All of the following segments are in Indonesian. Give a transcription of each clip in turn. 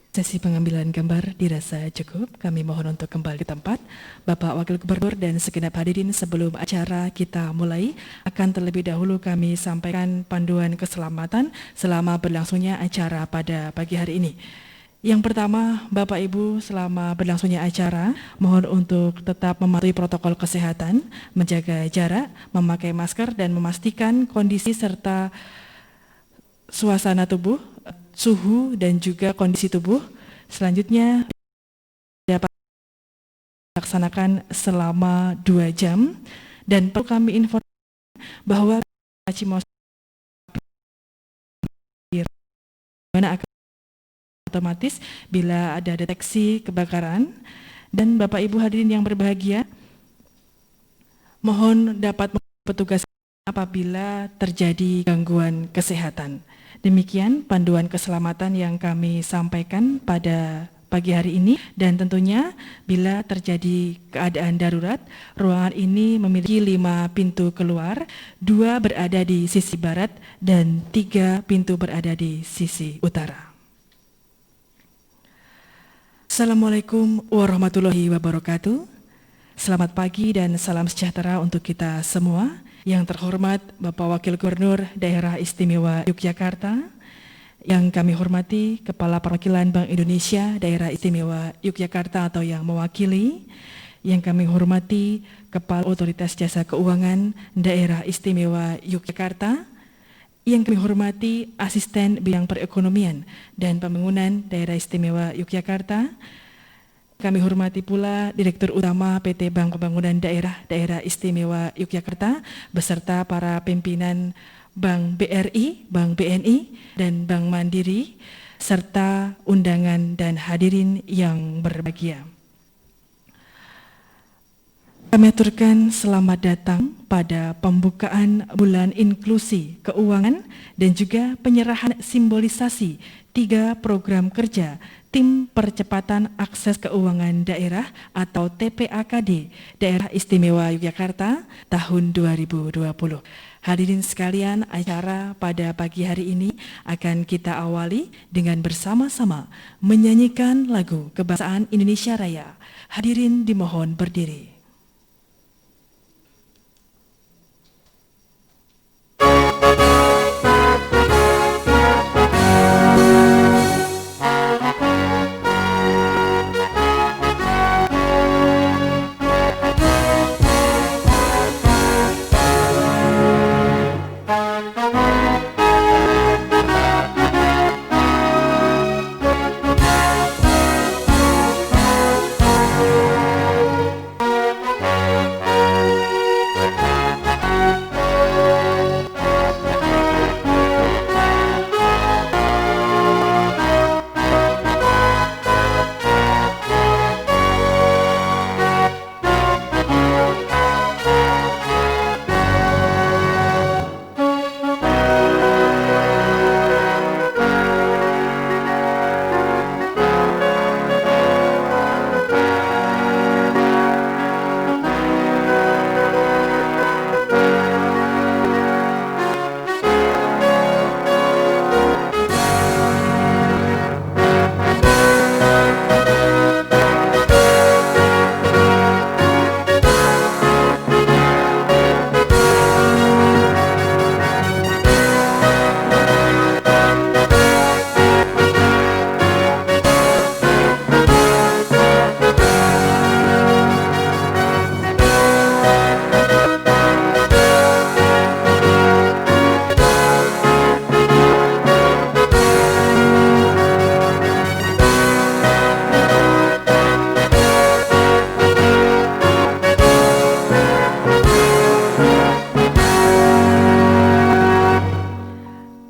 Sesi pengambilan gambar dirasa cukup. Kami mohon untuk kembali ke tempat. Bapak Wakil Gubernur dan segenap hadirin, sebelum acara kita mulai, akan terlebih dahulu kami sampaikan panduan keselamatan selama berlangsungnya acara pada pagi hari ini. Yang pertama, Bapak Ibu, selama berlangsungnya acara, mohon untuk tetap mematuhi protokol kesehatan, menjaga jarak, memakai masker, dan memastikan kondisi serta suasana tubuh, suhu, dan juga kondisi tubuh selanjutnya dapat dilaksanakan selama 2 jam. Dan perlu kami informasikan bahwa Cimos mana akan otomatis bila ada deteksi kebakaran. Dan Bapak Ibu hadirin yang berbahagia, mohon dapat petugas apabila terjadi gangguan kesehatan. Demikian panduan keselamatan yang kami sampaikan pada pagi hari ini, dan tentunya bila terjadi keadaan darurat, ruangan ini memiliki 5 pintu keluar, 2 berada di sisi barat dan 3 pintu berada di sisi utara. Assalamualaikum warahmatullahi wabarakatuh. Selamat pagi dan salam sejahtera untuk kita semua. Yang terhormat Bapak Wakil Gubernur Daerah Istimewa Yogyakarta, yang kami hormati Kepala Perwakilan Bank Indonesia Daerah Istimewa Yogyakarta atau yang mewakili, yang kami hormati Kepala Otoritas Jasa Keuangan Daerah Istimewa Yogyakarta, yang kami hormati Asisten Bidang Perekonomian dan Pembangunan Daerah Istimewa Yogyakarta. Kami hormati pula Direktur Utama PT Bank Pembangunan Daerah Istimewa Yogyakarta beserta para pimpinan Bank BRI, Bank BNI, dan Bank Mandiri, serta undangan dan hadirin yang berbahagia. Kami aturkan selamat datang pada pembukaan bulan inklusi keuangan dan juga penyerahan simbolisasi 3 program kerja Tim Percepatan Akses Keuangan Daerah atau TPAKD Daerah Istimewa Yogyakarta tahun 2020. Hadirin sekalian, acara pada pagi hari ini akan kita awali dengan bersama-sama menyanyikan lagu kebangsaan Indonesia Raya. Hadirin dimohon berdiri.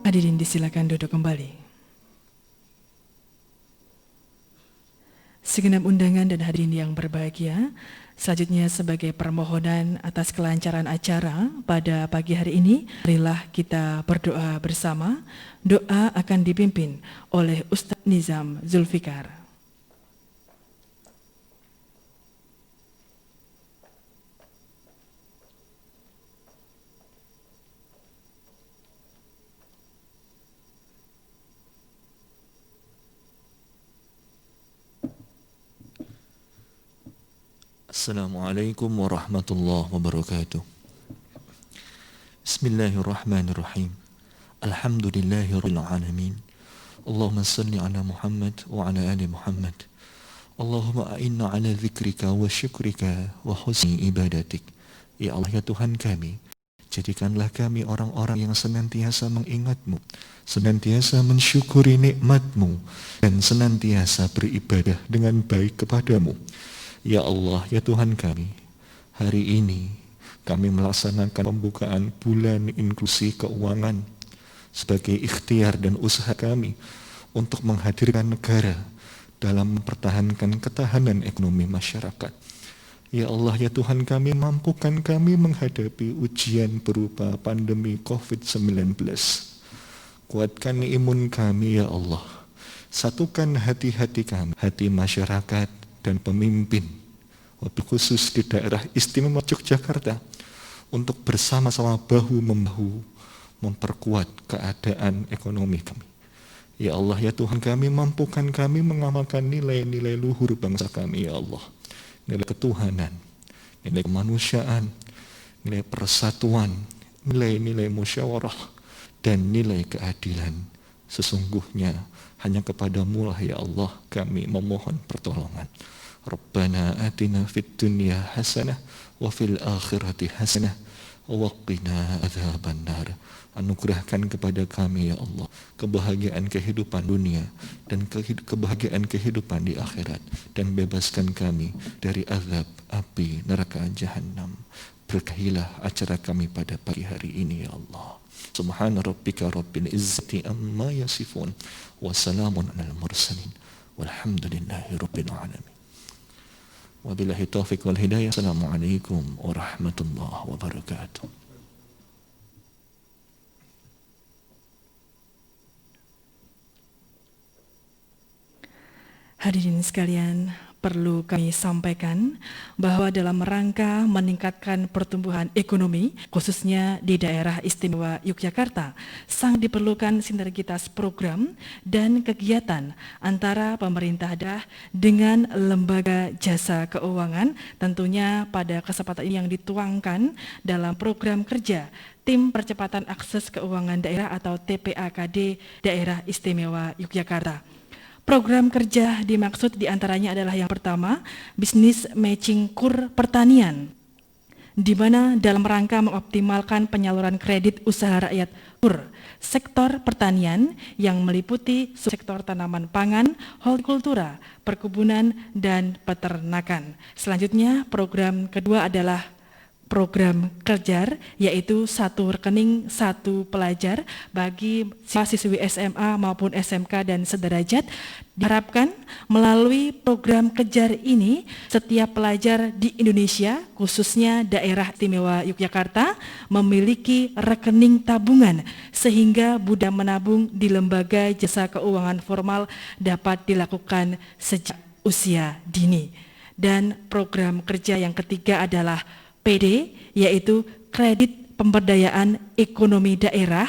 Hadirin disilakan duduk kembali. Segenap undangan dan hadirin yang berbahagia, selanjutnya sebagai permohonan atas kelancaran acara pada pagi hari ini, marilah kita berdoa bersama. Doa akan dipimpin oleh Ustadz Nizam Zulfikar. Assalamualaikum warahmatullahi wabarakatuh. Bismillahirrahmanirrahim. Alhamdulillahirabbil alamin. Allahumma salli ala Muhammad wa ala ali Muhammad. Allahumma a'inna ala dzikrika wa syukrika wa husni ibadatik. Ya Allah, ya Tuhan kami, jadikanlah kami orang-orang yang senantiasa mengingat-Mu, senantiasa mensyukuri nikmat-Mu, dan senantiasa beribadah dengan baik kepada-Mu. Ya Allah, ya Tuhan kami, hari ini kami melaksanakan pembukaan bulan inklusi keuangan sebagai ikhtiar dan usaha kami untuk menghadirkan negara dalam mempertahankan ketahanan ekonomi masyarakat. Ya Allah, ya Tuhan kami, mampukan kami menghadapi ujian berupa pandemi COVID-19. Kuatkan imun kami, ya Allah. Satukan hati-hati kami, hati masyarakat dan pemimpin, wabil khusus di daerah istimewa Yogyakarta, untuk bersama-sama bahu-membahu memperkuat keadaan ekonomi kami. Ya Allah, ya Tuhan kami, mampukan kami mengamalkan nilai-nilai luhur bangsa kami, ya Allah. Nilai ketuhanan, nilai kemanusiaan, nilai persatuan, nilai-nilai musyawarah, dan nilai keadilan. Sesungguhnya hanya kepadamu lah, ya Allah, kami memohon pertolongan. Rabbana atina fid dunya hasanah wa fil akhirati hasanah wa qina adzabannar. Anugerahkan kepada kami, ya Allah, kebahagiaan kehidupan dunia dan kebahagiaan kehidupan di akhirat, dan bebaskan kami dari azab api neraka jahanam. Berkahilah acara kami pada pagi hari ini, ya Allah. Subhana rabbika rabbil izzati amma yasifun wa salamun alal mursalin walhamdulillahi rabbil alamin. Wabillahi taufiq wal hidayah. Assalamualaikum warahmatullahi wabarakatuh. Hadirin sekalian, perlu kami sampaikan bahwa dalam rangka meningkatkan pertumbuhan ekonomi, khususnya di daerah istimewa Yogyakarta, sangat diperlukan sinergitas program dan kegiatan antara pemerintah daerah dengan lembaga jasa keuangan, tentunya pada kesempatan ini yang dituangkan dalam program kerja Tim Percepatan Akses Keuangan Daerah atau TPAKD Daerah Istimewa Yogyakarta. Program kerja dimaksud diantaranya adalah yang pertama, bisnis matching KUR pertanian, di mana dalam rangka mengoptimalkan penyaluran kredit usaha rakyat KUR sektor pertanian yang meliputi subsektor tanaman pangan, hortikultura, perkebunan, dan peternakan. Selanjutnya, program kedua adalah program kejar, yaitu satu rekening satu pelajar bagi siswi SMA maupun SMK dan sederajat. Diharapkan melalui program kejar ini setiap pelajar di Indonesia, khususnya daerah istimewa Yogyakarta, memiliki rekening tabungan sehingga budaya menabung di lembaga jasa keuangan formal dapat dilakukan sejak usia dini. Dan program kerja yang ketiga adalah PD, yaitu kredit pemberdayaan ekonomi daerah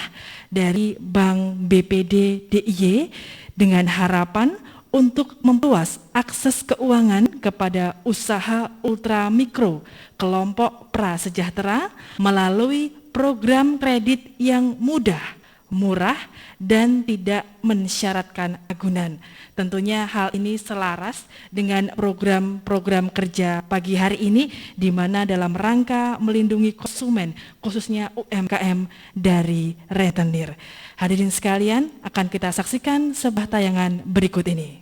dari Bank BPD DIY, dengan harapan untuk memperluas akses keuangan kepada usaha ultramikro kelompok prasejahtera melalui program kredit yang mudah, murah, dan tidak mensyaratkan agunan. Tentunya hal ini selaras dengan program-program kerja pagi hari ini, di mana dalam rangka melindungi konsumen, khususnya UMKM dari rentenir. Hadirin sekalian, akan kita saksikan sebuah tayangan berikut ini.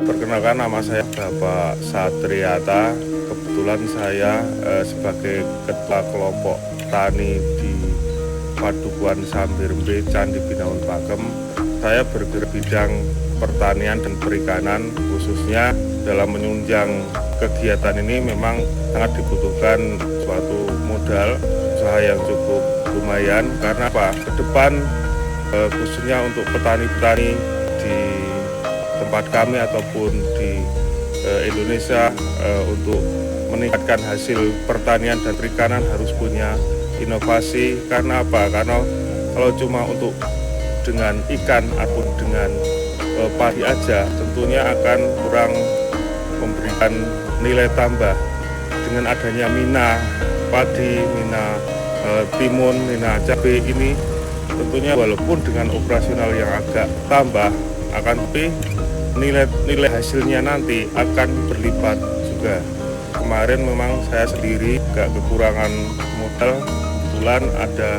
Perkenalkan, nama saya Bapak Satriata. Kebetulan saya sebagai ketua kelompok tani di Padukuhan Sambirmbe Candi Binaun Pakem. Saya bergerak bidang pertanian dan perikanan, khususnya dalam menunjang kegiatan ini memang sangat dibutuhkan suatu modal usaha yang cukup lumayan. Karena apa? Ke depan khususnya untuk petani-petani di tempat kami ataupun di Indonesia, untuk meningkatkan hasil pertanian dan perikanan harus punya inovasi. Karena apa? Karena kalau cuma untuk dengan ikan ataupun dengan padi aja, tentunya akan kurang memberikan nilai tambah. Dengan adanya mina padi, mina timun, mina cabai ini, tentunya walaupun dengan operasional yang agak tambah, akan tapi nilai hasilnya nanti akan berlipat juga. Kemarin memang saya sendiri agak kekurangan modal, kebetulan ada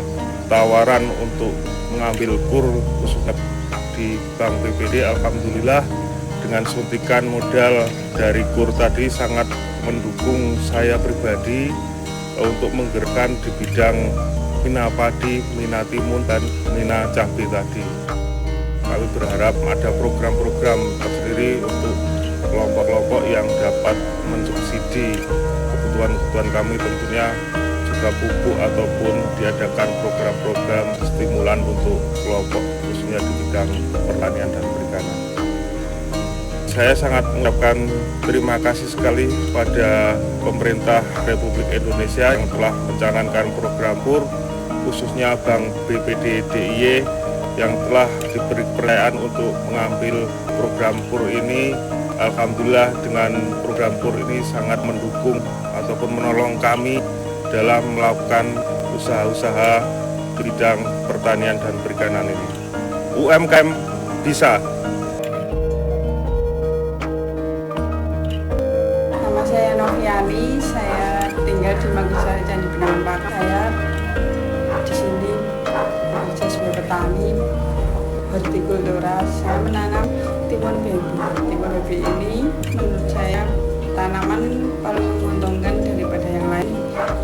tawaran untuk mengambil kur khususnya di Bank BPD. Alhamdulillah dengan suntikan modal dari kur tadi sangat mendukung saya pribadi untuk menggerakkan di bidang mina padi, mina timun, dan mina cabai tadi. Kami berharap ada program-program tersendiri untuk kelompok-kelompok yang dapat mensubsidi kebutuhan kami, tentunya juga pupuk ataupun diadakan program-program stimulan untuk kelompok khususnya di bidang pertanian dan perikanan. Saya sangat mengucapkan terima kasih sekali kepada pemerintah Republik Indonesia yang telah mencanangkan program KUR, khususnya Bank BPD DIY yang telah diberi kepercayaan untuk mengambil program KUR ini. Alhamdulillah dengan program KUR ini sangat mendukung ataupun menolong kami dalam melakukan usaha-usaha di bidang pertanian dan perikanan ini. UMKM bisa. Nama saya Noviani, saya tinggal di Mangkusari Candi Benangan Pakar. Saya di sini bekerja sebagai petani hortikultura. Saya menanam timun baby. Timun baby ini menurut saya tanaman paling menguntungkan daripada yang lain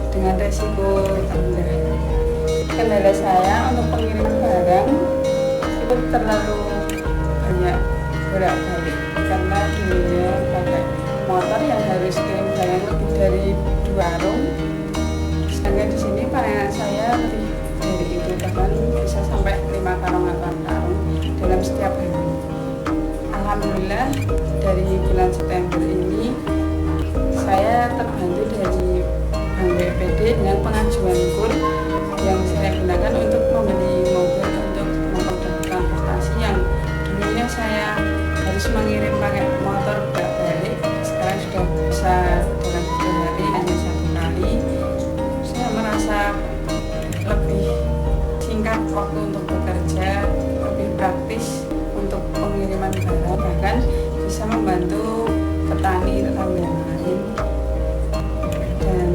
dengan resiko rendah. Kendala saya untuk pengiriman barang itu terlalu banyak bolak-balik karena dulunya pakai motor yang harus kirim barang lebih dari 2 karung. Sedangkan di sini panenan saya lebih dari itu, bahkan bisa sampai 5 karung atau 6 karung dalam setiap hari. Alhamdulillah dari bulan September ini saya terbantu dari Bank BPD dengan pengajuan KUR yang saya gunakan untuk membeli mobil untuk mempermudah transportasi yang dulunya saya harus mengirim pakai motor bolak-balik, sekarang sudah bisa dalam 3 hari hanya 1 kali. Saya merasa lebih singkat waktu untuk bekerja, lebih praktis untuk pengiriman barang, bahkan bisa membantu petani tetangga yang lain dan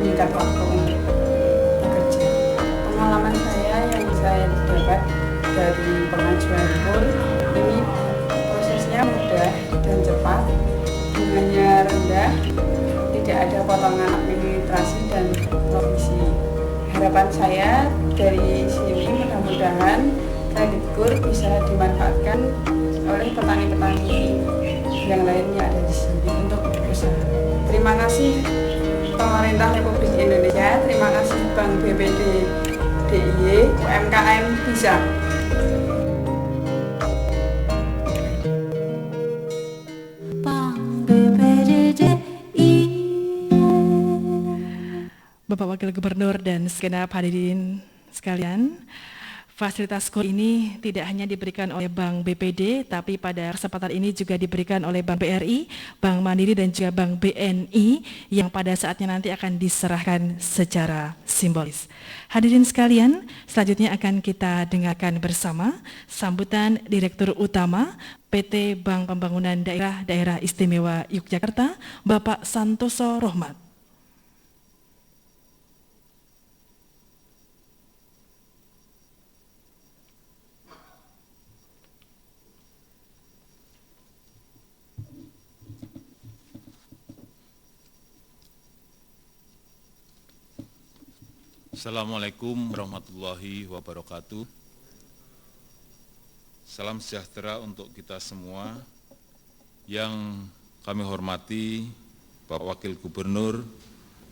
meningkat waktu untuk bekerja. Pengalaman saya yang saya dapat dari pengajuan KUR ini prosesnya mudah dan cepat, bunganya rendah, tidak ada potongan administrasi dan provisi. Harapan saya dari sini mudah-mudahan kredit KUR bisa dimanfaatkan oleh petani-petani yang lainnya ada di sini untuk usaha. Terima kasih pemerintah Republik Indonesia, terima kasih Bank BPD DIY, UMKM bisa. Bapak Wakil Gubernur dan segenap hadirin sekalian, fasilitas KUR ini tidak hanya diberikan oleh Bank BPD, tapi pada kesempatan ini juga diberikan oleh Bank BRI, Bank Mandiri, dan juga Bank BNI yang pada saatnya nanti akan diserahkan secara simbolis. Hadirin sekalian, selanjutnya akan kita dengarkan bersama sambutan Direktur Utama PT Bank Pembangunan Daerah Istimewa Yogyakarta, Bapak Santoso Rohmat. Assalamualaikum warahmatullahi wabarakatuh. Salam sejahtera untuk kita semua. Yang kami hormati Bapak Wakil Gubernur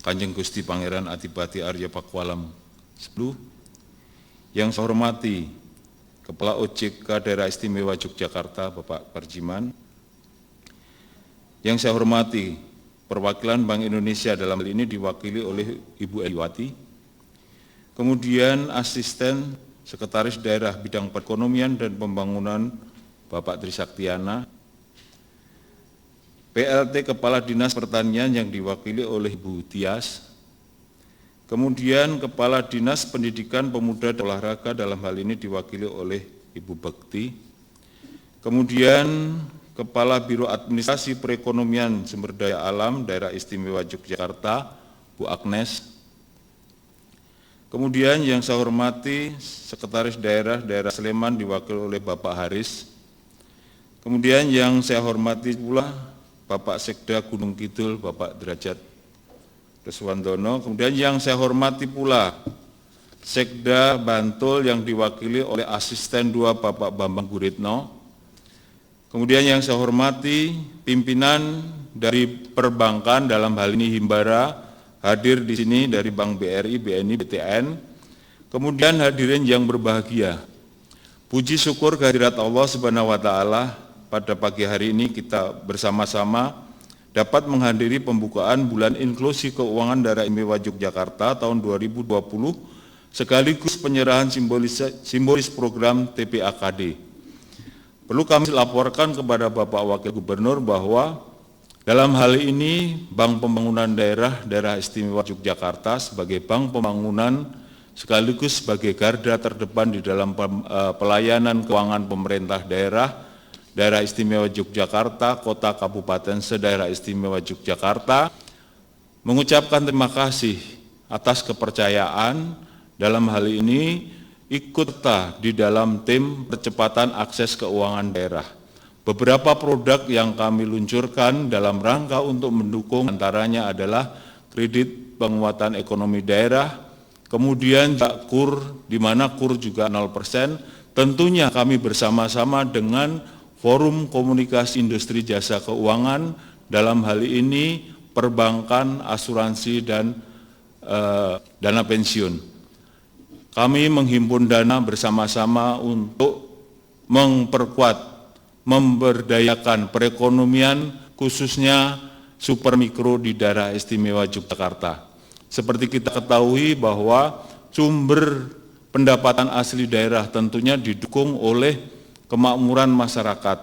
Kanjeng Gusti Pangeran Adipati Arya Pakualam 10. Yang saya hormati Kepala OJK Daerah Istimewa Yogyakarta Bapak Parjiman. Yang saya hormati perwakilan Bank Indonesia, dalam hal ini diwakili oleh Ibu Eliwati. Kemudian asisten Sekretaris Daerah Bidang Perekonomian dan Pembangunan Bapak Trisaktiana, PLT Kepala Dinas Pertanian yang diwakili oleh Ibu Tias, kemudian Kepala Dinas Pendidikan Pemuda dan Olahraga dalam hal ini diwakili oleh Ibu Bekti, kemudian Kepala Biro Administrasi Perekonomian Sumber Daya Alam Daerah Istimewa Yogyakarta, Bu Agnes, kemudian yang saya hormati Sekretaris Daerah Sleman diwakili oleh Bapak Haris, kemudian yang saya hormati pula Bapak Sekda Gunung Kidul, Bapak Derajat Reswandono, kemudian yang saya hormati pula Sekda Bantul yang diwakili oleh Asisten 2 Bapak Bambang Guritno, kemudian yang saya hormati pimpinan dari perbankan dalam hal ini Himbara hadir di sini dari Bank BRI, BNI, BTN, kemudian hadirin yang berbahagia, puji syukur kehadirat Allah Subhanahu wa Ta'ala. Pada pagi hari ini kita bersama-sama dapat menghadiri pembukaan Bulan Inklusi Keuangan Daerah Istimewa Yogyakarta tahun 2020 sekaligus penyerahan simbolis program TPAKD. Perlu kami laporkan kepada Bapak Wakil Gubernur bahwa dalam hal ini Bank Pembangunan Daerah Istimewa Yogyakarta sebagai bank pembangunan sekaligus sebagai garda terdepan di dalam pelayanan keuangan pemerintah Daerah Istimewa Yogyakarta, Kota Kabupaten Sedaerah Istimewa Yogyakarta, mengucapkan terima kasih atas kepercayaan dalam hal ini ikut serta di dalam tim percepatan akses keuangan daerah. Beberapa produk yang kami luncurkan dalam rangka untuk mendukung antaranya adalah kredit penguatan ekonomi daerah, kemudian KUR, di mana KUR juga 0%, tentunya kami bersama-sama dengan Forum Komunikasi Industri Jasa Keuangan, dalam hal ini perbankan, asuransi, dan dana pensiun. Kami menghimpun dana bersama-sama untuk memperkuat, memberdayakan perekonomian khususnya supermikro di daerah istimewa Yogyakarta. Seperti kita ketahui bahwa sumber pendapatan asli daerah tentunya didukung oleh kemakmuran masyarakat.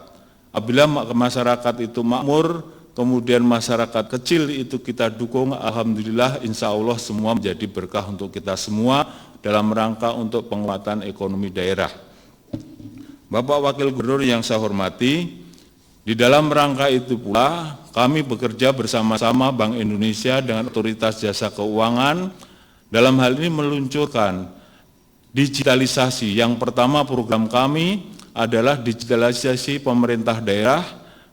Apabila masyarakat itu makmur, kemudian masyarakat kecil itu kita dukung, alhamdulillah insya Allah semua menjadi berkah untuk kita semua dalam rangka untuk penguatan ekonomi daerah. Bapak Wakil Gubernur yang saya hormati, di dalam rangka itu pula kami bekerja bersama-sama Bank Indonesia dengan Otoritas Jasa Keuangan dalam hal ini meluncurkan digitalisasi. Yang pertama program kami adalah digitalisasi pemerintah daerah,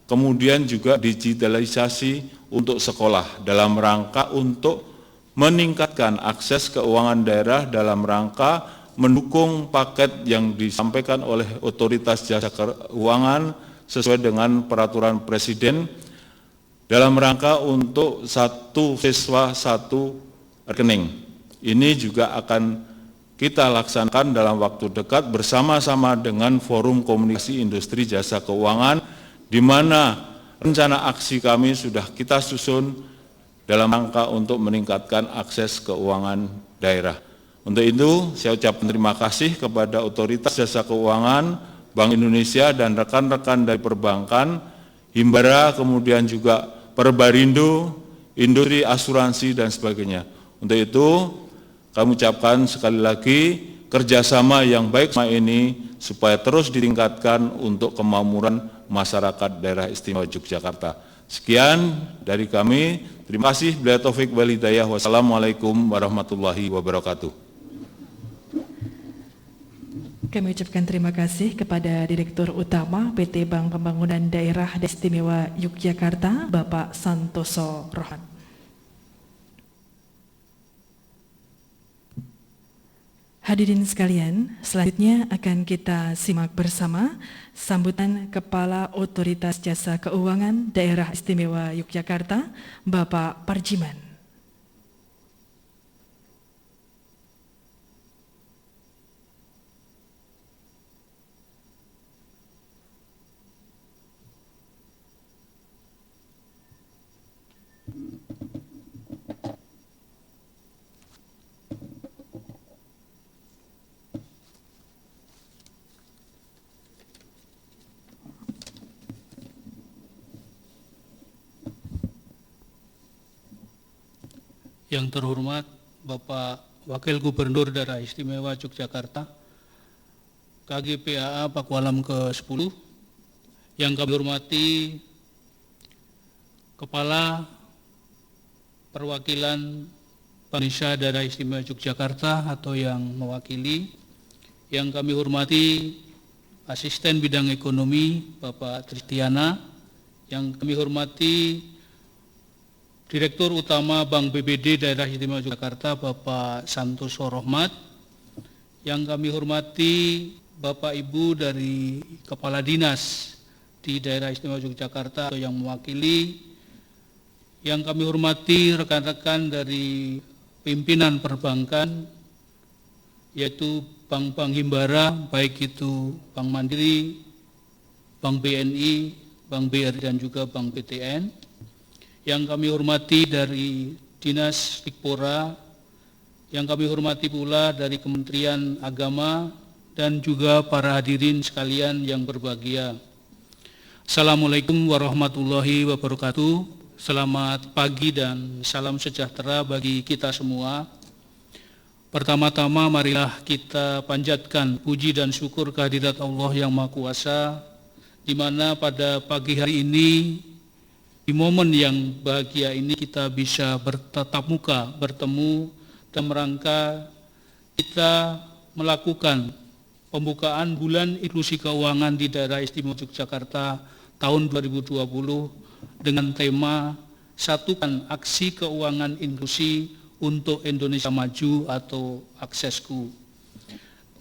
kemudian juga digitalisasi untuk sekolah dalam rangka untuk meningkatkan akses keuangan daerah dalam rangka mendukung paket yang disampaikan oleh Otoritas Jasa Keuangan sesuai dengan peraturan Presiden dalam rangka untuk satu siswa satu rekening. Ini juga akan kita laksanakan dalam waktu dekat bersama-sama dengan Forum Komunikasi Industri Jasa Keuangan, di mana rencana aksi kami sudah kita susun dalam rangka untuk meningkatkan akses keuangan daerah. Untuk itu, saya ucapkan terima kasih kepada Otoritas Jasa Keuangan, Bank Indonesia, dan rekan-rekan dari perbankan, Himbara, kemudian juga Perbarindo, industri asuransi, dan sebagainya. Untuk itu, kami ucapkan sekali lagi kerjasama yang baik selama ini supaya terus ditingkatkan untuk kemakmuran masyarakat daerah istimewa Yogyakarta. Sekian dari kami, terima kasih, billahi taufik wal hidayah, wassalamualaikum warahmatullahi wabarakatuh. Kami ucapkan terima kasih kepada Direktur Utama PT Bank Pembangunan Daerah Istimewa Yogyakarta, Bapak Santoso Rohan. Hadirin sekalian, selanjutnya akan kita simak bersama sambutan Kepala Otoritas Jasa Keuangan Daerah Istimewa Yogyakarta, Bapak Parjiman. Yang terhormat Bapak Wakil Gubernur Daerah Istimewa Yogyakarta, KGPAA Pakualam ke-10, yang kami hormati Kepala Perwakilan Bank Indonesia Daerah Istimewa Yogyakarta atau yang mewakili, yang kami hormati Asisten Bidang Ekonomi Bapak Tristiana, yang kami hormati Direktur Utama Bank BBD Daerah Istimewa Yogyakarta Bapak Santoso Rohmat, yang kami hormati Bapak Ibu dari Kepala Dinas di Daerah Istimewa Yogyakarta atau yang mewakili, yang kami hormati rekan-rekan dari pimpinan perbankan, yaitu bank-bank himbara, baik itu Bank Mandiri, Bank BNI, Bank BRI dan juga Bank BTN. Yang kami hormati dari Dinas Dikpora, yang kami hormati pula dari Kementerian Agama, dan juga para hadirin sekalian yang berbahagia. Assalamualaikum warahmatullahi wabarakatuh. Selamat pagi dan salam sejahtera bagi kita semua. Pertama-tama marilah kita panjatkan puji dan syukur kehadirat Allah yang Maha Kuasa, di mana pada pagi hari ini, di momen yang bahagia ini kita bisa bertatap muka, bertemu dalam rangka kita melakukan pembukaan Bulan Inklusi Keuangan di Daerah Istimewa Yogyakarta tahun 2020 dengan tema Satukan Aksi Keuangan Inklusi untuk Indonesia Maju atau Aksesku.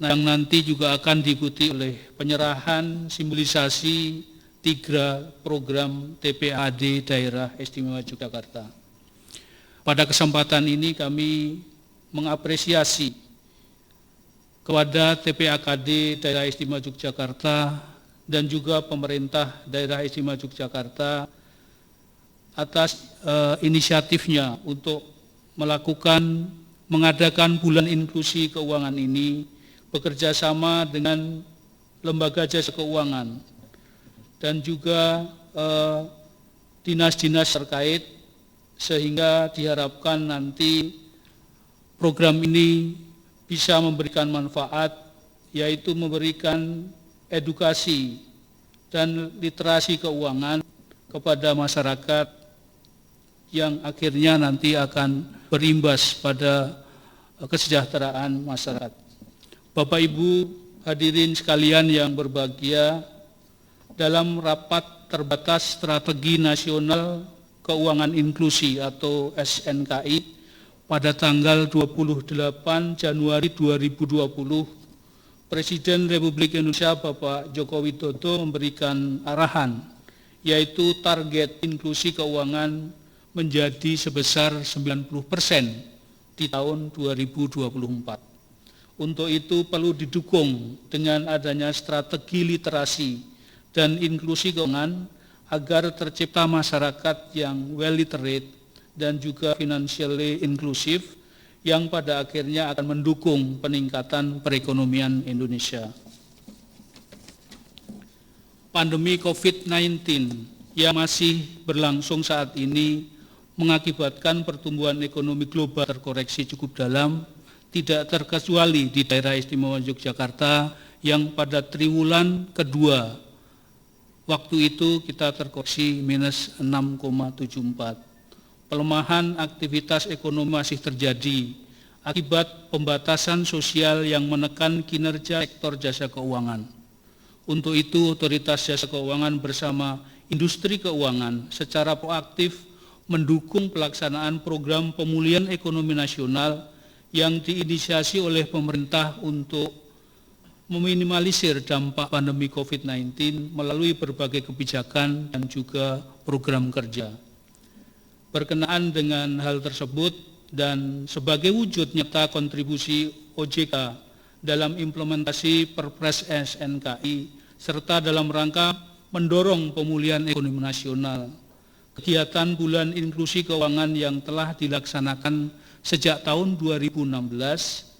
Nah, yang nanti juga akan diikuti oleh penyerahan simbolisasi 3 program TPAD Daerah Istimewa Yogyakarta. Pada kesempatan ini kami mengapresiasi kepada TPAKD Daerah Istimewa Yogyakarta dan juga pemerintah Daerah Istimewa Yogyakarta atas inisiatifnya untuk mengadakan Bulan Inklusi Keuangan ini bekerja sama dengan lembaga jasa keuangan dan juga dinas-dinas terkait, sehingga diharapkan nanti program ini bisa memberikan manfaat, yaitu memberikan edukasi dan literasi keuangan kepada masyarakat yang akhirnya nanti akan berimbas pada kesejahteraan masyarakat. Bapak Ibu hadirin sekalian yang berbahagia, dalam rapat terbatas Strategi Nasional Keuangan Inklusi atau SNKI pada tanggal 28 Januari 2020, Presiden Republik Indonesia Bapak Joko Widodo memberikan arahan, yaitu target inklusi keuangan menjadi sebesar 90% di tahun 2024. Untuk itu perlu didukung dengan adanya strategi literasi dan inklusi keuangan agar tercipta masyarakat yang well literate dan juga financially inclusive yang pada akhirnya akan mendukung peningkatan perekonomian Indonesia. Pandemi COVID-19 yang masih berlangsung saat ini mengakibatkan pertumbuhan ekonomi global terkoreksi cukup dalam, tidak terkecuali di Daerah Istimewa Yogyakarta yang pada triwulan kedua waktu itu kita terkoreksi minus 6,74. Pelemahan aktivitas ekonomi masih terjadi akibat pembatasan sosial yang menekan kinerja sektor jasa keuangan. Untuk itu, Otoritas Jasa Keuangan bersama industri keuangan secara proaktif mendukung pelaksanaan program pemulihan ekonomi nasional yang diinisiasi oleh pemerintah untuk meminimalisir dampak pandemi COVID-19 melalui berbagai kebijakan dan juga program kerja. Berkenaan dengan hal tersebut dan sebagai wujud nyata kontribusi OJK dalam implementasi Perpres SNKI serta dalam rangka mendorong pemulihan ekonomi nasional, kegiatan Bulan Inklusi Keuangan yang telah dilaksanakan sejak tahun 2016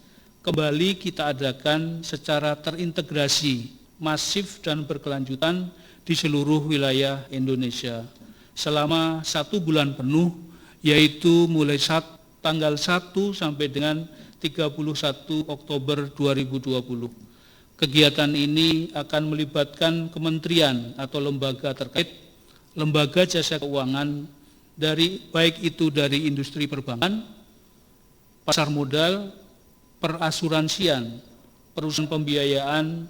kembali kita adakan secara terintegrasi, masif dan berkelanjutan di seluruh wilayah Indonesia selama 1 bulan penuh, yaitu mulai tanggal 1 sampai dengan 31 Oktober 2020. Kegiatan ini akan melibatkan kementerian atau lembaga terkait, lembaga jasa keuangan, baik itu dari industri perbankan, pasar modal, perasuransian, perusahaan pembiayaan,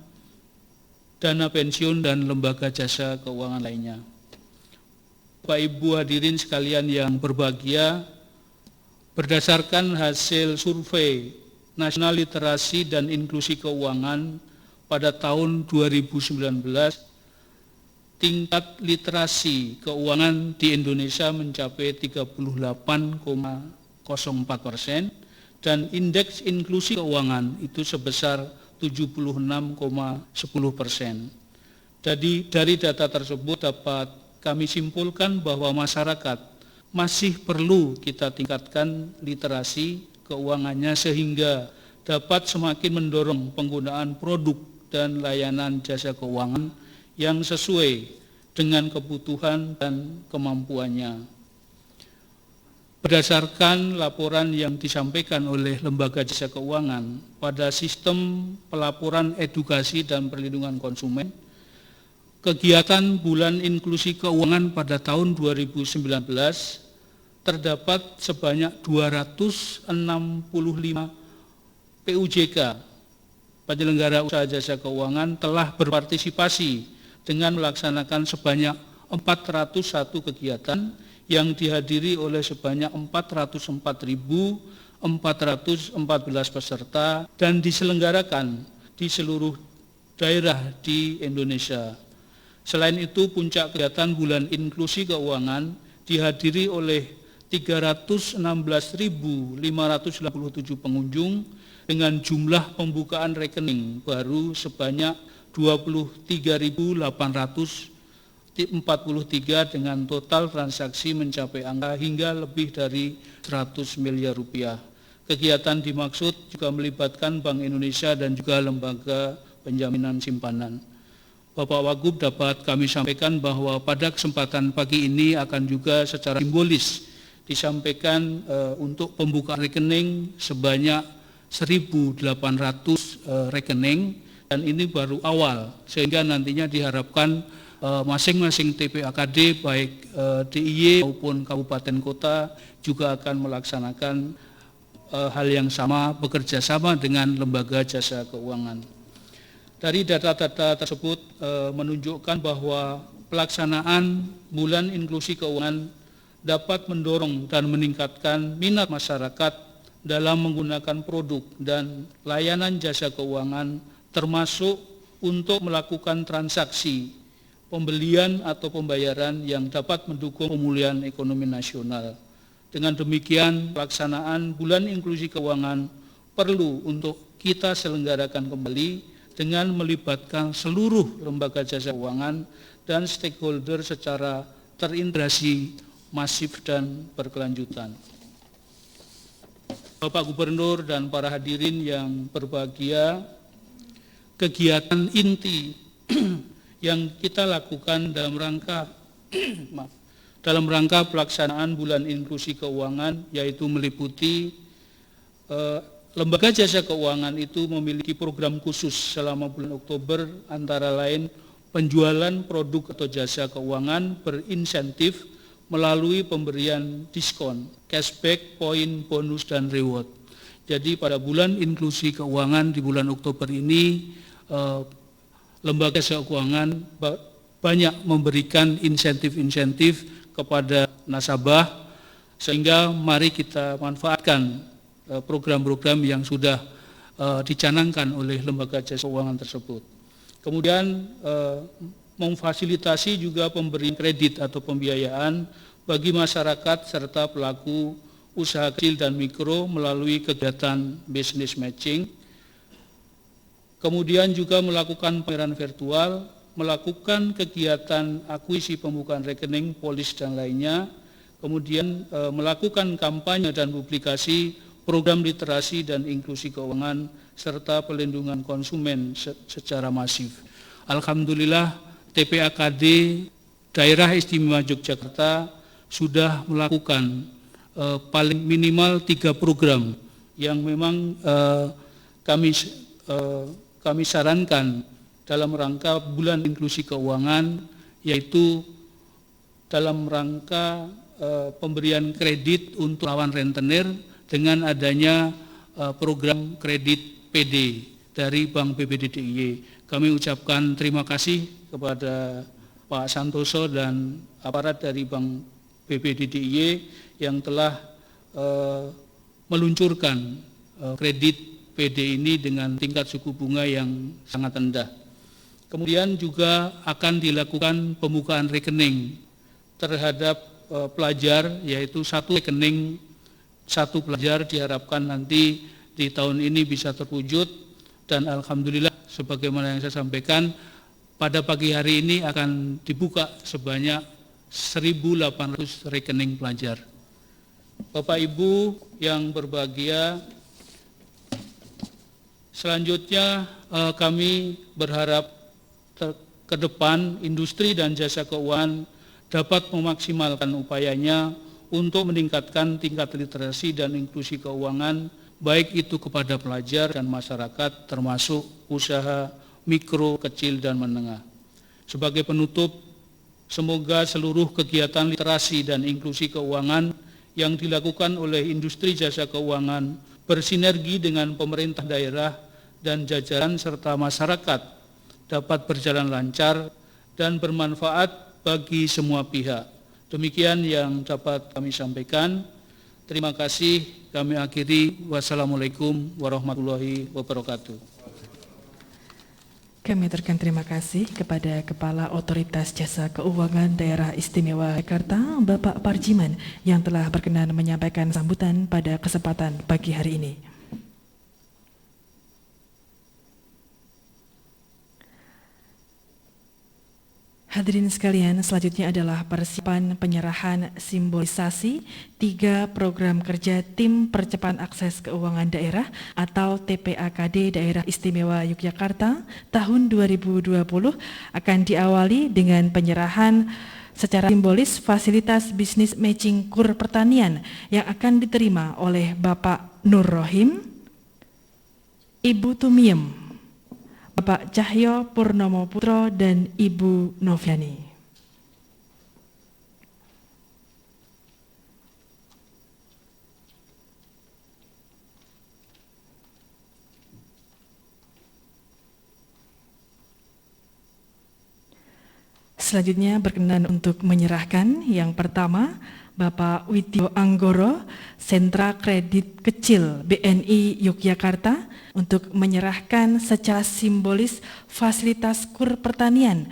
dana pensiun, dan lembaga jasa keuangan lainnya. Bapak Ibu hadirin sekalian yang berbahagia, berdasarkan hasil survei Nasional Literasi dan Inklusi Keuangan pada tahun 2019, tingkat literasi keuangan di Indonesia mencapai 38,04% dan indeks inklusi keuangan itu sebesar 76,10%. Jadi dari data tersebut dapat kami simpulkan bahwa masyarakat masih perlu kita tingkatkan literasi keuangannya sehingga dapat semakin mendorong penggunaan produk dan layanan jasa keuangan yang sesuai dengan kebutuhan dan kemampuannya. Berdasarkan laporan yang disampaikan oleh Lembaga Jasa Keuangan pada sistem pelaporan edukasi dan perlindungan konsumen, kegiatan bulan inklusi keuangan pada tahun 2019 terdapat sebanyak 265 PUJK, penyelenggara usaha jasa keuangan, telah berpartisipasi dengan melaksanakan sebanyak 401 kegiatan yang dihadiri oleh sebanyak 404.414 peserta dan diselenggarakan di seluruh daerah di Indonesia. Selain itu, puncak kegiatan bulan inklusi keuangan dihadiri oleh 316.587 pengunjung dengan jumlah pembukaan rekening baru sebanyak 23.843 dengan total transaksi mencapai angka hingga lebih dari 100 miliar rupiah. Kegiatan dimaksud juga melibatkan Bank Indonesia dan juga lembaga penjaminan simpanan. Bapak Wagub, dapat kami sampaikan bahwa pada kesempatan pagi ini akan juga secara simbolis disampaikan untuk pembukaan rekening sebanyak 1.800 rekening, dan ini baru awal, sehingga nantinya diharapkan masing-masing TPAKD baik DIY maupun kabupaten kota juga akan melaksanakan hal yang sama, bekerja sama dengan lembaga jasa keuangan. Dari data-data tersebut menunjukkan bahwa pelaksanaan bulan inklusi keuangan dapat mendorong dan meningkatkan minat masyarakat dalam menggunakan produk dan layanan jasa keuangan, termasuk untuk melakukan transaksi pembelian atau pembayaran yang dapat mendukung pemulihan ekonomi nasional. Dengan demikian, pelaksanaan bulan inklusi keuangan perlu untuk kita selenggarakan kembali dengan melibatkan seluruh lembaga jasa keuangan dan stakeholder secara terintegrasi, masif, dan berkelanjutan. Bapak Gubernur dan para hadirin yang berbahagia, kegiatan inti yang kita lakukan dalam rangka pelaksanaan bulan inklusi keuangan yaitu meliputi lembaga jasa keuangan itu memiliki program khusus selama bulan Oktober, antara lain penjualan produk atau jasa keuangan berinsentif melalui pemberian diskon, cashback, poin, bonus, dan reward. Jadi pada bulan inklusi keuangan di bulan Oktober ini, lembaga jasa keuangan banyak memberikan insentif-insentif kepada nasabah, sehingga mari kita manfaatkan program-program yang sudah dicanangkan oleh lembaga jasa keuangan tersebut. Kemudian memfasilitasi juga pemberian kredit atau pembiayaan bagi masyarakat serta pelaku usaha kecil dan mikro melalui kegiatan business matching. Kemudian juga melakukan pembayaran virtual, melakukan kegiatan akuisisi pembukaan rekening, polis, dan lainnya. Kemudian melakukan kampanye dan publikasi program literasi dan inklusi keuangan serta pelindungan konsumen secara masif. Alhamdulillah, TPAKD Daerah Istimewa Yogyakarta sudah melakukan paling minimal 3 program yang memang kami sarankan dalam rangka bulan inklusi keuangan, yaitu dalam rangka pemberian kredit untuk lawan rentenir dengan adanya program kredit PD dari Bank BPD DIY. Kami ucapkan terima kasih kepada Pak Santoso dan aparat dari Bank BPD DIY yang telah meluncurkan kredit PD ini dengan tingkat suku bunga yang sangat rendah. Kemudian juga akan dilakukan pembukaan rekening terhadap pelajar, yaitu 1 rekening 1 pelajar diharapkan nanti di tahun ini bisa terwujud, dan alhamdulillah sebagaimana yang saya sampaikan pada pagi hari ini akan dibuka sebanyak 1.800 rekening pelajar. Bapak Ibu yang berbahagia, selanjutnya kami berharap ke depan industri dan jasa keuangan dapat memaksimalkan upayanya untuk meningkatkan tingkat literasi dan inklusi keuangan, baik itu kepada pelajar dan masyarakat, termasuk usaha mikro, kecil, dan menengah. Sebagai penutup, semoga seluruh kegiatan literasi dan inklusi keuangan yang dilakukan oleh industri jasa keuangan bersinergi dengan pemerintah daerah dan jajaran serta masyarakat dapat berjalan lancar dan bermanfaat bagi semua pihak. Demikian yang dapat kami sampaikan. Terima kasih, kami akhiri. Wassalamualaikum warahmatullahi wabarakatuh. Kami aturkan terima kasih kepada Kepala Otoritas Jasa Keuangan Daerah Istimewa Jakarta, Bapak Parjiman, yang telah berkenan menyampaikan sambutan pada kesempatan pagi hari ini. Hadirin sekalian, selanjutnya adalah persiapan penyerahan simbolisasi 3 program kerja Tim Percepatan Akses Keuangan Daerah atau TPAKD Daerah Istimewa Yogyakarta tahun 2020 akan diawali dengan penyerahan secara simbolis fasilitas bisnis matching KUR pertanian yang akan diterima oleh Bapak Nur Rohim, Ibu Tumiem, Bapak Cahyo Purnomo Putro, dan Ibu Noviani. Selanjutnya berkenan untuk menyerahkan yang pertama Bapak Widyo Anggoro, Sentra Kredit Kecil BNI Yogyakarta, untuk menyerahkan secara simbolis fasilitas KUR pertanian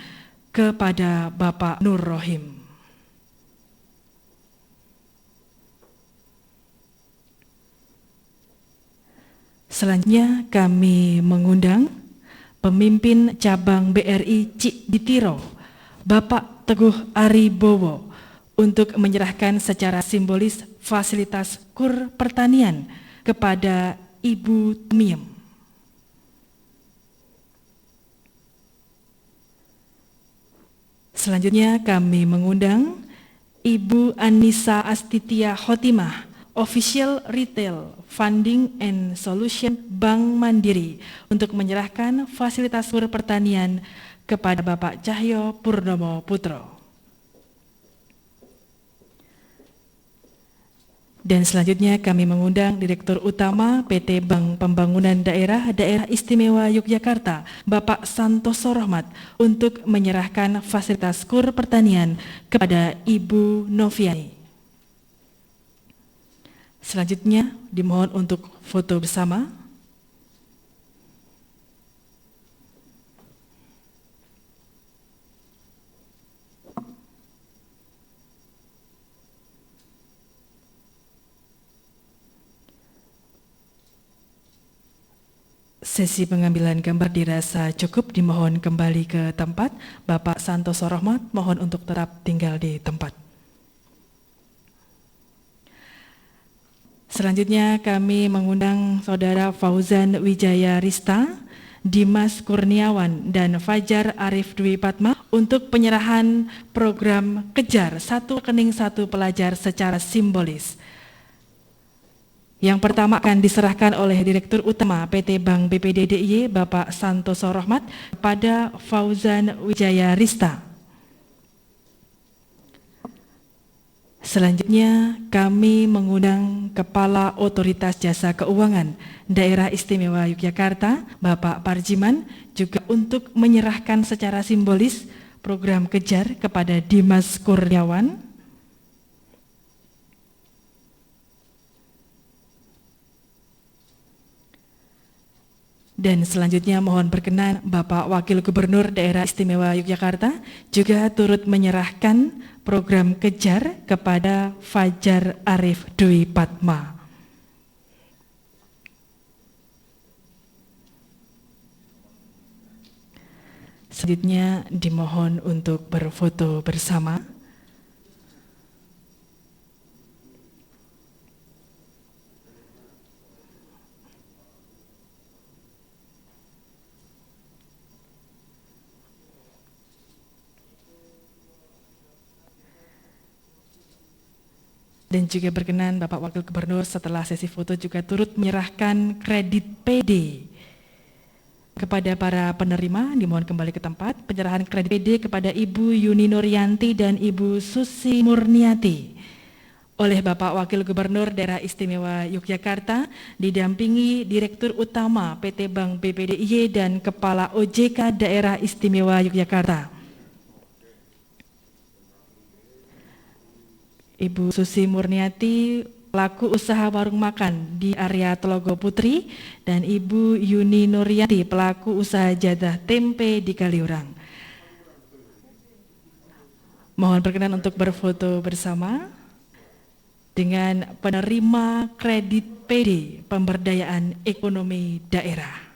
kepada Bapak Nur Rohim. Selanjutnya kami mengundang pemimpin cabang BRI Cikditiro, Bapak Teguh Aribowo, untuk menyerahkan secara simbolis fasilitas KUR pertanian kepada Ibu Tumiem. Selanjutnya kami mengundang Ibu Anissa Astitia Khotimah, Official Retail Funding and Solution Bank Mandiri, untuk menyerahkan fasilitas KUR pertanian kepada Bapak Cahyo Purnomo Putro. Dan selanjutnya kami mengundang Direktur Utama PT Bank Pembangunan Daerah Istimewa Yogyakarta, Bapak Santoso Rohmat, untuk menyerahkan fasilitas KUR pertanian kepada Ibu Noviani. Selanjutnya dimohon untuk foto bersama. Sesi pengambilan gambar dirasa cukup, dimohon kembali ke tempat. Bapak Santoso Rohmat mohon untuk tetap tinggal di tempat. Selanjutnya kami mengundang Saudara Fauzan Wijaya Rista, Dimas Kurniawan, dan Fajar Arif Dwi Patma untuk penyerahan program Kejar 1 Rekening 1 Pelajar secara simbolis. Yang pertama akan diserahkan oleh Direktur Utama PT Bank BPD DIY Bapak Santoso Rohmat kepada Fauzan Wijaya Rista. Selanjutnya kami mengundang Kepala Otoritas Jasa Keuangan Daerah Istimewa Yogyakarta Bapak Parjiman juga untuk menyerahkan secara simbolis program kejar kepada Dimas Kurniawan. Dan selanjutnya mohon berkenan Bapak Wakil Gubernur Daerah Istimewa Yogyakarta juga turut menyerahkan program kejar kepada Fajar Arif Dwi Padma. Selanjutnya dimohon untuk berfoto bersama. Dan juga berkenan Bapak Wakil Gubernur setelah sesi foto juga turut menyerahkan kredit PD kepada para penerima. Dimohon kembali ke tempat. Penyerahan kredit PD kepada Ibu Yuni Nuryanti dan Ibu Susi Murniati oleh Bapak Wakil Gubernur Daerah Istimewa Yogyakarta didampingi Direktur Utama PT Bank BPD DIY dan Kepala OJK Daerah Istimewa Yogyakarta. Ibu Susi Murniati, pelaku usaha warung makan di area Telogo Putri, dan Ibu Yuni Nuryanti, pelaku usaha jadah tempe di Kaliurang. Mohon berkenan untuk berfoto bersama dengan penerima kredit PD Pemberdayaan Ekonomi Daerah.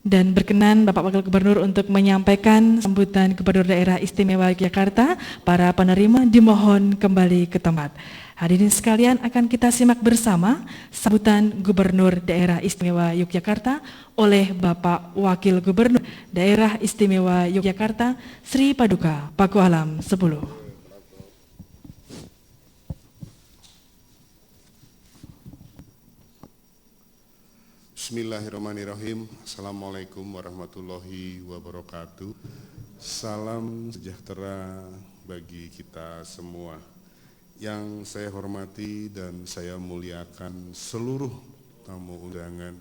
Dan berkenan Bapak Wakil Gubernur untuk menyampaikan sambutan Gubernur Daerah Istimewa Yogyakarta. Para penerima dimohon kembali ke tempat. Hadirin sekalian, akan kita simak bersama sambutan Gubernur Daerah Istimewa Yogyakarta oleh Bapak Wakil Gubernur Daerah Istimewa Yogyakarta Sri Paduka Pakualam 10. Bismillahirrahmanirrahim. Assalamualaikum warahmatullahi wabarakatuh. Salam sejahtera bagi kita semua. Yang saya hormati dan saya muliakan seluruh tamu undangan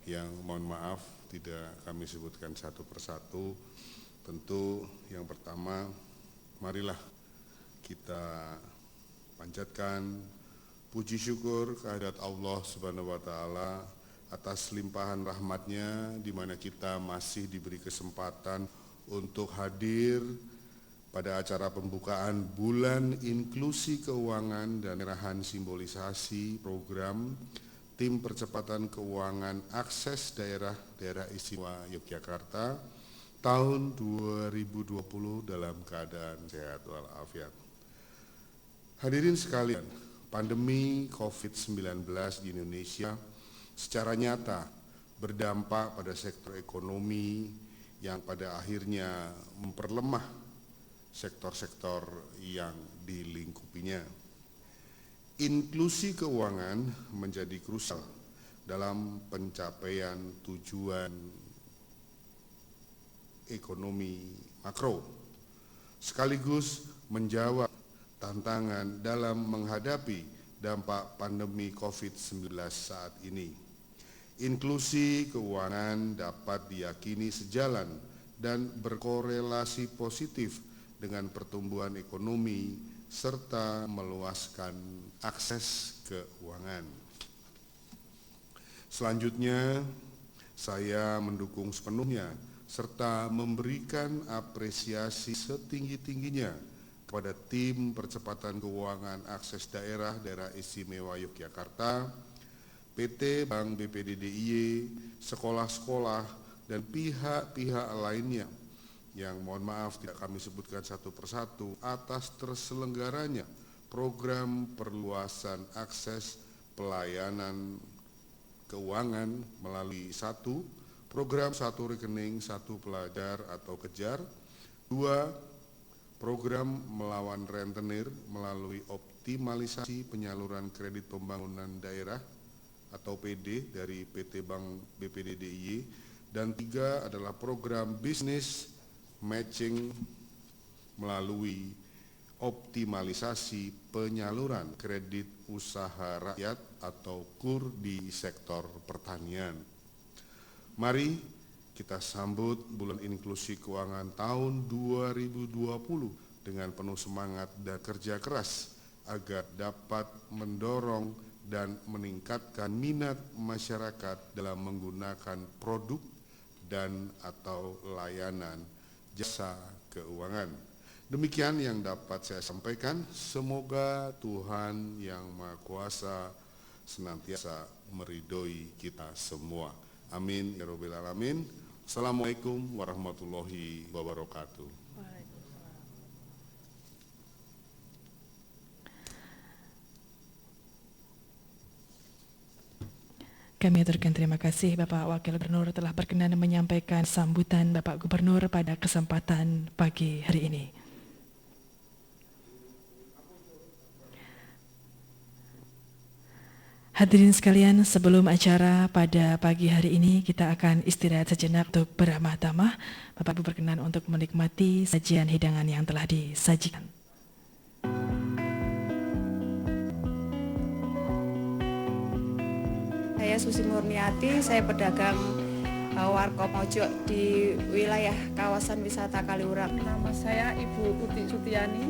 yang mohon maaf tidak kami sebutkan satu persatu. Tentu yang pertama, marilah kita panjatkan puji syukur kehadirat Allah Subhanahu wa Ta'ala atas limpahan rahmatnya, di mana kita masih diberi kesempatan untuk hadir pada acara pembukaan Bulan Inklusi Keuangan dan penyerahan simbolisasi program Tim Percepatan Keuangan Akses Daerah Istimewa Yogyakarta tahun 2020 dalam keadaan sehat walafiat. Hadirin sekalian, pandemi COVID-19 di Indonesia secara nyata berdampak pada sektor ekonomi yang pada akhirnya memperlemah sektor-sektor yang dilingkupinya. Inklusi keuangan menjadi krusial dalam pencapaian tujuan ekonomi makro, sekaligus menjawab tantangan dalam menghadapi dampak pandemi COVID-19 saat ini. Inklusi keuangan dapat diyakini sejalan dan berkorelasi positif dengan pertumbuhan ekonomi serta meluaskan akses keuangan. Selanjutnya, saya mendukung sepenuhnya serta memberikan apresiasi setinggi-tingginya kepada Tim Percepatan Keuangan Akses Daerah Istimewa Yogyakarta, PT Bank BPD DIY, sekolah-sekolah, dan pihak-pihak lainnya yang mohon maaf tidak kami sebutkan satu persatu atas terselenggaranya program perluasan akses pelayanan keuangan melalui program satu rekening, satu pelajar atau kejar, 2, program melawan rentenir melalui optimalisasi penyaluran kredit pembangunan daerah atau PD dari PT Bank BPD DIY, dan 3 adalah program bisnis matching melalui optimalisasi penyaluran kredit usaha rakyat atau KUR di sektor pertanian. Mari kita sambut bulan inklusi keuangan tahun 2020 dengan penuh semangat dan kerja keras agar dapat mendorong dan meningkatkan minat masyarakat dalam menggunakan produk dan atau layanan jasa keuangan. Demikian yang dapat saya sampaikan. Semoga Tuhan Yang Maha Kuasa senantiasa meridhoi kita semua. Amin ya rabbal alamin. Assalamualaikum warahmatullahi wabarakatuh. Kami aturkan terima kasih Bapak Wakil Gubernur telah berkenan menyampaikan sambutan Bapak Gubernur pada kesempatan pagi hari ini. Hadirin sekalian, sebelum acara pada pagi hari ini kita akan istirahat sejenak untuk beramah tamah. Bapak Ibu berkenan untuk menikmati sajian hidangan yang telah disajikan. Saya Susi Murniati, saya pedagang warkop mojok di wilayah kawasan wisata Kaliurang. Nama saya Ibu Uti Sutiani,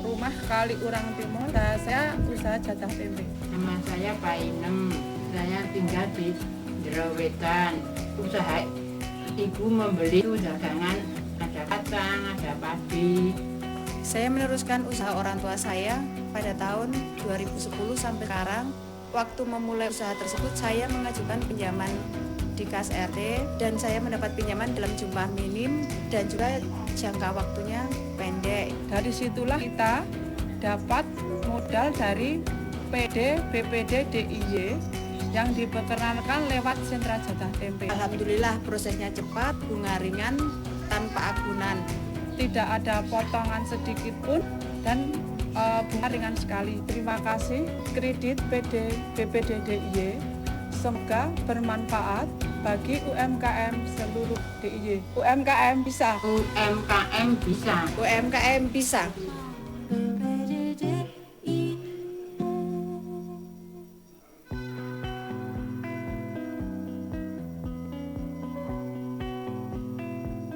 rumah Kaliurang Timur. Saya usaha jatah tempe. Nama saya Pak Inem, saya tinggal di Jerowetan. Usaha ibu membeli itu dagangan, ada kacang, ada padi. Saya meneruskan usaha orang tua saya pada tahun 2010 sampai sekarang. Waktu memulai usaha tersebut saya mengajukan pinjaman di kas RT dan saya mendapat pinjaman dalam jumlah minim dan juga jangka waktunya pendek. Dari situlah kita dapat modal dari PD BPD DIY yang diperkenalkan lewat sentra jatah tempe. Alhamdulillah prosesnya cepat, bunga ringan, tanpa agunan. Tidak ada potongan sedikit pun dan bunga ringan sekali. Terima kasih kredit PD BPD DIY. Semoga bermanfaat bagi UMKM seluruh DIY. UMKM bisa. UMKM bisa. UMKM bisa.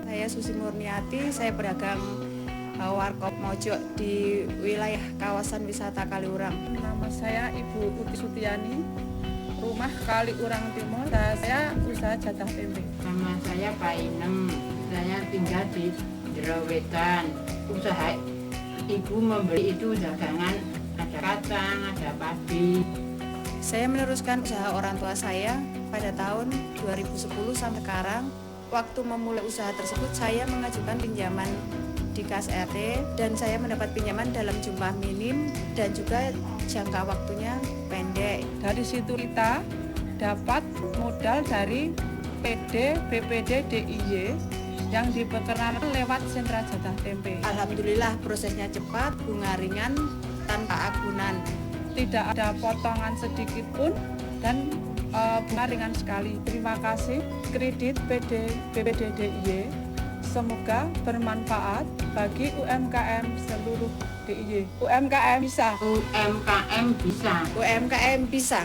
Saya Susi Murniati, saya pedagang warkop mojok di wilayah kawasan wisata Kaliurang. Nama saya Ibu Uti Sutiani, rumah Kaliurang Timur. Saya usaha jatah tempe. Nama saya Pak Inem, saya tinggal di Jerowetan. Usaha ibu membeli itu dagangan, ada kacang, ada padi. Saya meneruskan usaha orang tua saya pada tahun 2010 sampai sekarang. Waktu memulai usaha tersebut saya mengajukan pinjaman di kas RT dan saya mendapat pinjaman dalam jumlah minim dan juga jangka waktunya pendek. Dari situ kita dapat modal dari PD BPD DIY yang diperkenalkan lewat sentra jatah tempe. Alhamdulillah prosesnya cepat, bunga ringan, tanpa agunan. Tidak ada potongan sedikit pun dan bunga ringan sekali. Terima kasih kredit PD BPD DIY. Semoga bermanfaat bagi UMKM seluruh DIY. UMKM bisa. UMKM bisa. UMKM bisa.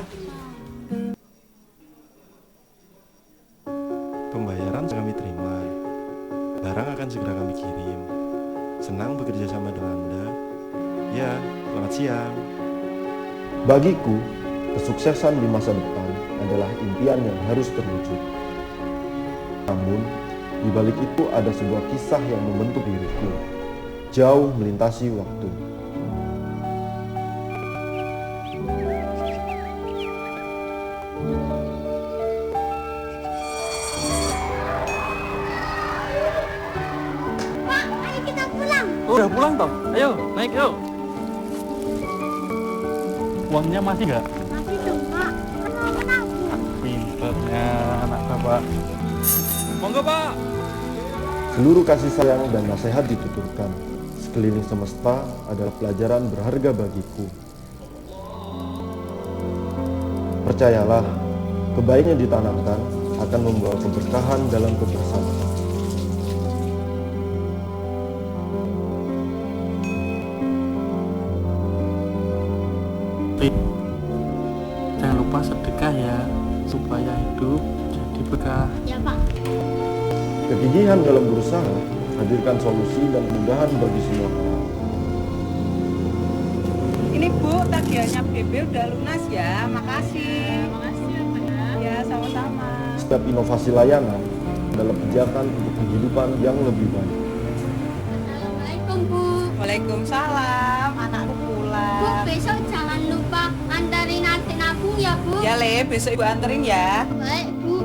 Pembayaran kami terima. Barang akan segera kami kirim. Senang bekerja sama dengan Anda. Ya, selamat siang. Bagiku, kesuksesan di masa depan adalah impian yang harus terwujud. Namun, di balik itu ada sebuah kisah yang membentuk diriku, jauh melintasi waktu. Pak, ayo kita pulang. Oh, udah pulang toh? Ayo, naik yuk. Uangnya masih nggak? Masih dong, Pak. Kenapa? Pinternya anak bapak. Monggo, Pak. Seluruh kasih sayang dan nasihat dituturkan, sekeliling semesta adalah pelajaran berharga bagiku. Percayalah, kebaikan yang ditanamkan akan membawa keberkahan dalam kebersamaan. Jangan lupa sedekah ya, supaya hidup jadi berkah. Ya Pak. Kegigihan dalam berusaha hadirkan solusi dan kemudahan bagi semua orang. Ini Bu, tagihannya BB udah lunas ya. Makasih. Makasih ya Pak ya. Ya, sama-sama. Setiap inovasi layanan adalah pijakan untuk kehidupan yang lebih baik. Assalamualaikum Bu. Waalaikumsalam. Anakku Bu, pulang. besok jangan lupa antarin adik nabung ya Bu. Ya Le, besok Ibu anterin ya. Baik Bu.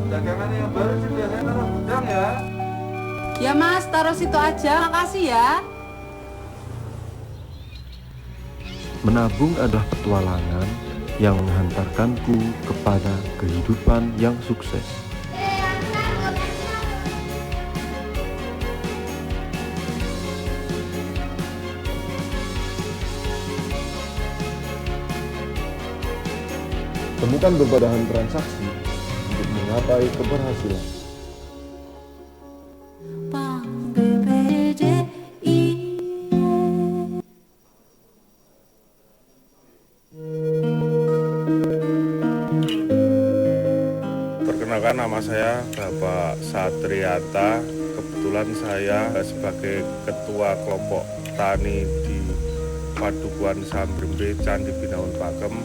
Dagangan yang baru sudah saya taruh gudang ya. Ya Mas, taruh situ aja. Makasih ya. Menabung adalah petualangan yang menghantarkanku kepada kehidupan yang sukses. Temukan berbagai transaksi untuk mencapai keberhasilan. Perkenalkan, nama saya Bapak Satriata. Kebetulan saya sebagai Ketua Kelompok Tani di Padukuhan Sambirmbe Candi Binaun Pakem.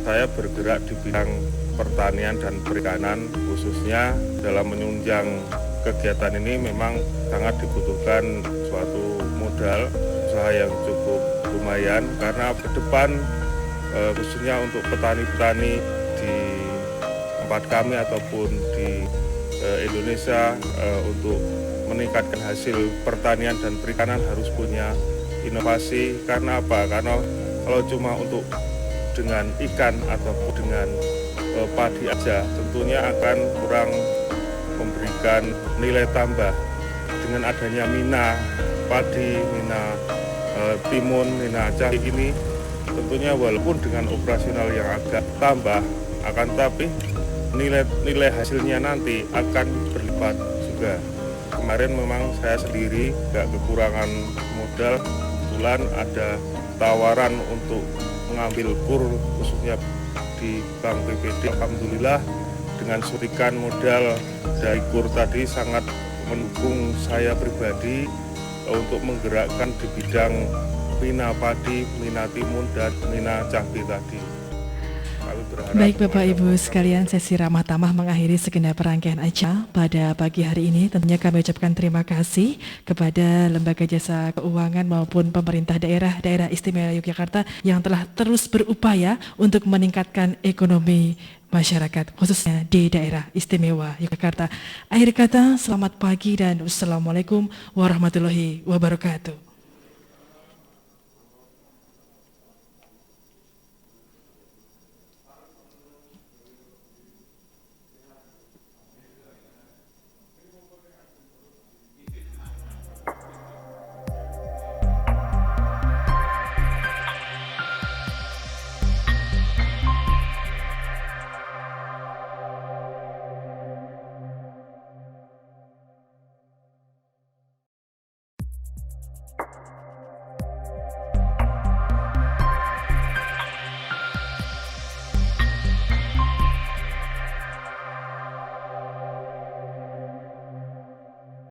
Saya bergerak di bidang pertanian dan perikanan, khususnya dalam menunjang kegiatan ini memang sangat dibutuhkan suatu modal usaha yang cukup lumayan, karena ke depan khususnya untuk petani-petani di tempat kami ataupun di Indonesia untuk meningkatkan hasil pertanian dan perikanan harus punya inovasi. Karena apa? Karena kalau cuma untuk dengan ikan ataupun dengan padi aja tentunya akan kurang memberikan nilai tambah. Dengan adanya mina padi, mina timun, mina jahe ini tentunya walaupun dengan operasional yang agak tambah, akan tapi nilai hasilnya nanti akan berlipat juga. Kemarin memang saya sendiri gak kekurangan modal, kebetulan ada tawaran untuk mengambil kur khususnya di Bank BPD. Alhamdulillah dengan suntikan modal dari kur tadi sangat mendukung saya pribadi untuk menggerakkan di bidang mina padi, mina timun, dan mina cabai tadi. Baik Bapak Ibu sekalian, sesi ramah tamah mengakhiri segenap rangkaian acara pada pagi hari ini. Tentunya kami ucapkan terima kasih kepada Lembaga Jasa Keuangan maupun pemerintah daerah istimewa Yogyakarta yang telah terus berupaya untuk meningkatkan ekonomi masyarakat khususnya di daerah istimewa Yogyakarta. Akhir kata, selamat pagi dan wassalamualaikum warahmatullahi wabarakatuh.